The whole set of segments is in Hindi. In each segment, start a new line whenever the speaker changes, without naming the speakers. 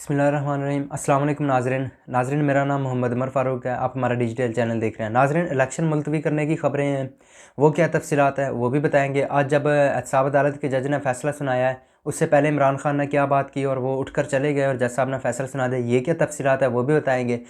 बिस्मिल्लाहिर्रहमानिर्रहीम। अस्सलाम वालेकुम नाज़रीन, मेरा नाम मोहम्मद उमर फ़ारूक है। आप हमारा डिजिटल चैनल देख रहे हैं। नाज़रीन, इलेक्शन मुलतवी करने की ख़बरें हैं, वो क्या तफसीलात है वो भी बताएंगे। आज जब एहतसाब अदालत के जज ने फ़ैसला सुनाया है, उससे पहले इमरान खान ने क्या बात की और वो उठकर चले गए और जज साहब ने फ़ैसला सुना दिया, ये क्या तफसीलात है वो भी बताएंगे।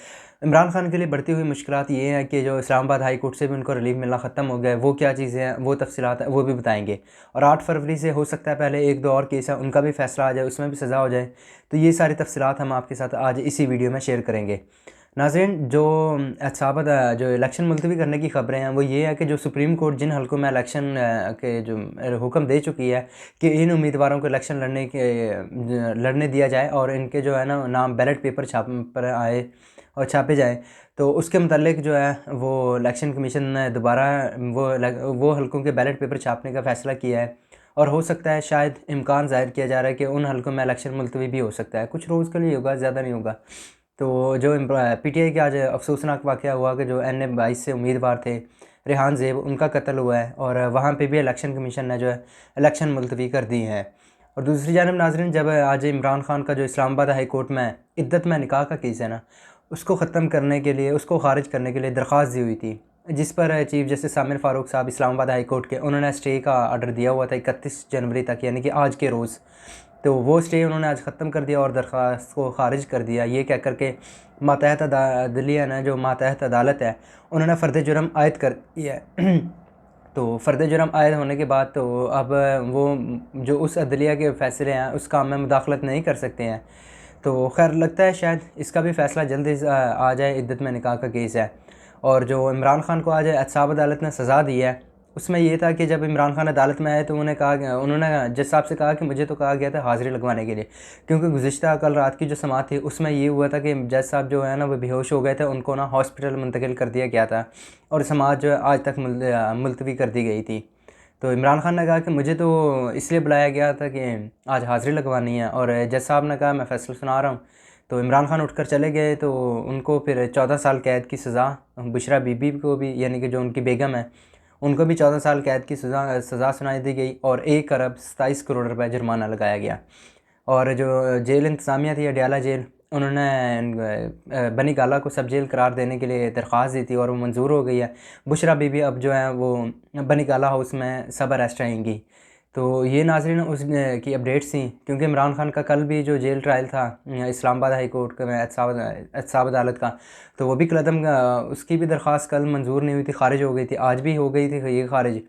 इमरान खान के लिए बढ़ती हुई मुश्किलात ये हैं कि जो इस्लामाबाद हाई कोर्ट से भी उनको रिलीफ मिलना ख़त्म हो गया है, वो क्या चीज़ें हैं, वो तफसीलात है वो भी बताएंगे। और 8 फरवरी से हो सकता है पहले 1-2 और केस है उनका भी फ़ैसला आ जाए, उसमें भी सज़ा हो जाए। तो ये सारी तफसीलात हम आपके साथ आज इसी वीडियो में शेयर करेंगे। नाज़रीन, जो एहतसाब जो इलेक्शन मुलतवी करने की ख़बरें हैं वो ये है कि जो सुप्रीम कोर्ट जिन हल्कों में इलेक्शन के जो हुक्म दे चुकी है कि इन उम्मीदवारों को इलेक्शन लड़ने दिया जाए और इनके जो है ना नाम बैलेट पेपर पर आए और छापे जाएँ, तो उसके मुतालिक जो है वो इलेक्शन कमीशन ने दोबारा वो हल्कों के बैलेट पेपर छापने का फ़ैसला किया है। और हो सकता है, शायद इम्कान ज़ाहिर किया जा रहा है कि उन हल्कों में इलेक्शन मुलतवी भी हो सकता है, कुछ रोज़ के लिए होगा, ज़्यादा नहीं होगा। तो जो पीटीआई का आज अफसोसनाक वाक़या हुआ कि जो NA-22 से उम्मीदवार थे, रेहान ज़ेब, उनका कत्ल हुआ है और वहाँ पे भी इलेक्शन कमीशन ने जो है इलेक्शन मुलतवी कर दी हैं। और दूसरी जानिब नाज़रीन, जब आज इमरान खान का जो इस्लामाबाद हाई कोर्ट में इद्दत में निकाह का केस है ना, उसको ख़त्म करने के लिए, उसको ख़ारिज करने के लिए दरख्वास्त दी हुई थी, जिस पर चीफ़ जस्टिस सामिर फ़ारूक साहब इस्लामाबाद हाई कोर्ट के, उन्होंने स्टे का ऑर्डर दिया हुआ था 31 जनवरी तक, यानी कि आज के रोज़। तो वो स्टे उन्होंने आज ख़त्म कर दिया और दरख्वास्त को ख़ारिज कर दिया, ये कह कर के मातहत अदलिया ने, जो मातहत अदालत है, उन्होंने फ़र्द जुर्म आयद कर दिया है। तो फ़र्द जुर्म आयद होने के बाद तो अब वो जो उस अदलिया के फ़ैसले हैं उस काम में मुदाखलत नहीं कर सकते हैं। तो खैर, लगता है शायद इसका भी फ़ैसला जल्द आ जाए। इद्दत में निकाह का केस है और जो इमरान खान को आज एहतसाब अदालत ने सज़ा दी है, उसमें ये था कि जब इमरान खान अदालत में आए तो उन्होंने जज साहब से कहा कि मुझे तो कहा गया था हाज़िरी लगवाने के लिए, क्योंकि गुज़िश्ता कल रात की जो समाअत थी उसमें ये हुआ था कि जज साहब जो है ना वो बेहोश हो गए थे, उनको ना हॉस्पिटल मुंतकिल कर दिया गया था और समाअत जो है आज तक मुलतवी कर दी गई थी। तो इमरान खान ने कहा कि मुझे तो इसलिए बुलाया गया था कि आज हाज़िरी लगवानी है, और जज साहब ने कहा मैं फ़ैसला सुना रहा हूँ। तो इमरान खान उठकर चले गए, तो उनको फिर 14 साल कैद की सज़ा, बुशरा बीबी को भी, यानी कि जो उनकी बेगम है, उनको भी 14 साल कैद की सज़ा सुनाई दी गई और 1 अरब 27 करोड़ रुपए जुर्माना लगाया गया। और जो जेल इंतज़ामिया थी, अडयाला जेल, उन्होंने बनी गाला को सब जेल करार देने के लिए दरख्वास्त दी थी और वो मंजूर हो गई है। बुशरा बीबी अब जो है वो बनी गाला हाउस में सब अरेस्ट रहेंगी। तो ये नाज़रीन उस की अपडेट्स थी, क्योंकि इमरान खान का कल भी जो जेल ट्रायल था इस्लामाबाद हाई कोर्ट में एहतसाब अदालत का, तो वो भी कलअदम उसकी भी दरख्वास्त कल मंजूर नहीं हुई थी, ख़ारिज हो गई थी, आज भी हो गई थी ये ख़ारिज।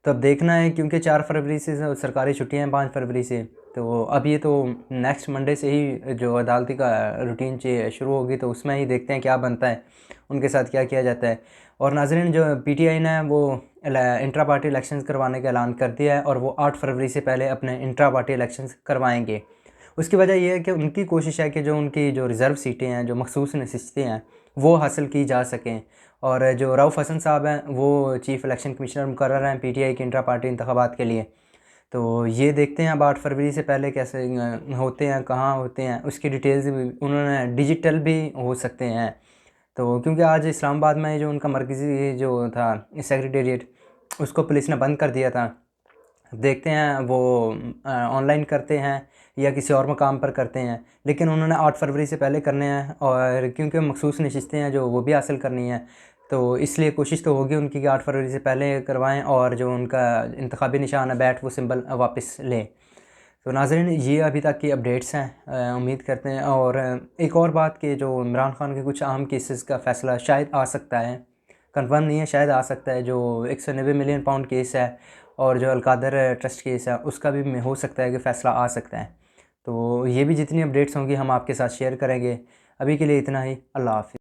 तो अब देखना है, क्योंकि 4 फरवरी से सरकारी छुट्टियाँ हैं, 5 फरवरी से, तो अब ये तो नेक्स्ट मंडे से ही जो अदालती का रूटीन शुरू होगी, तो उसमें ही देखते हैं क्या बनता है, उनके साथ क्या किया जाता है। और नाज़रीन, जो पीटीआई ने वो इंट्रा पार्टी इलेक्शंस करवाने का ऐलान कर दिया है और वो 8 फरवरी से पहले अपने इंट्रा पार्टी इलेक्शंस करवाएंगे। उसकी वजह यह है कि उनकी कोशिश है कि जो उनकी जो रिज़र्व सीटें हैं, जो मखसूस नशिस्तें हैं, वो हासिल की जा सकें। और जो रऊफ़ हसन साहब हैं, वो चीफ़ इलेक्शन कमिश्नर मुकर्रर हैं पीटीआई के इंट्रा पार्टी इंतखाबात के लिए। तो ये देखते हैं अब 8 फरवरी से पहले कैसे होते हैं, कहाँ होते हैं, उसकी डिटेल्स भी उन्होंने डिजिटल भी हो सकते हैं। तो क्योंकि आज इस्लामाबाद में जो उनका मरकज़ी जो था सेक्रेटेरिएट, उसको पुलिस ने बंद कर दिया था। देखते हैं वो ऑनलाइन करते हैं या किसी और मकाम पर करते हैं, लेकिन उन्होंने 8 फरवरी से पहले करने हैं, और क्योंकि मखसूस नशिस्तें हैं जो वो भी हासिल करनी है, तो इसलिए कोशिश तो होगी उनकी कि 8 फरवरी से पहले करवाएं और जो उनका इंतखाबी निशान है बैट, वो सिंबल वापस लें। तो नाज़रीन, ये अभी तक की अपडेट्स हैं, उम्मीद करते हैं। और एक और बात कि जो इमरान खान के कुछ अहम केसेस का फ़ैसला शायद आ सकता है, कंफर्म नहीं है, शायद आ सकता है। जो 190 मिलियन पाउंड केस है और जो अलकादर ट्रस्ट केस है, उसका भी हो सकता है कि फ़ैसला आ सकता है। तो ये भी जितनी अपडेट्स होंगी हम आपके साथ शेयर करेंगे। अभी के लिए इतना ही। अल्लाह हाफ़िज़।